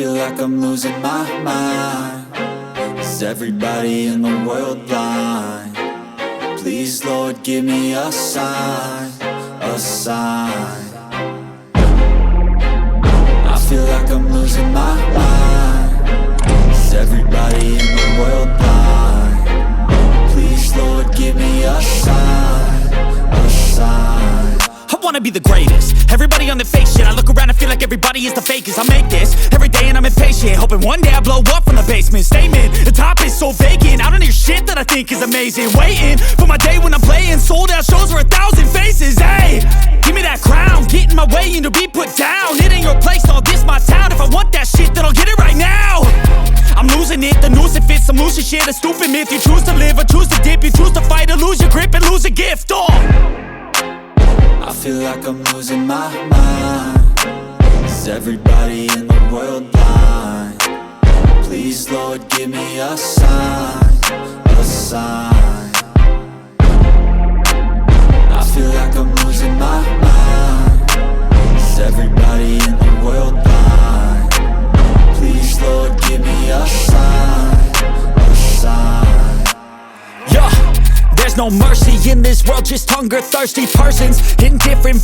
feel like I'm losing my mind. Is everybody in the world blind? Please, Lord, give me a sign, a sign. I feel like I'm losing my mind. Is everybody in the world blind? Please, Lord, give me a sign, a sign. I wanna be the greatest. Everybody on the fake shit. I look around and feel like everybody is the fakest. I make this every day and I'm impatient, hoping one day I blow up from the basement. Statement, the top is so vacant. I don't hear shit that I think is amazing. Waiting for my day when I'm playing sold out shows for 1,000 faces. Hey, give me that crown, get in my way and to be put down. It ain't your place, all this my town. If I want that shit, then I'll get it right now. I'm losing it, the noose it fits. I'm losing shit, a stupid myth. You choose to live or choose to dip. You choose to fight or lose your grip and lose a gift. I feel like I'm losing my mind. Is everybody in the world blind? Please, Lord, give me a sign, a sign. I feel like I'm losing my mind. Is everybody in the world blind? Please, Lord, give me a sign, a sign. Yeah, there's no mercy in this world, just hunger-thirsty persons in different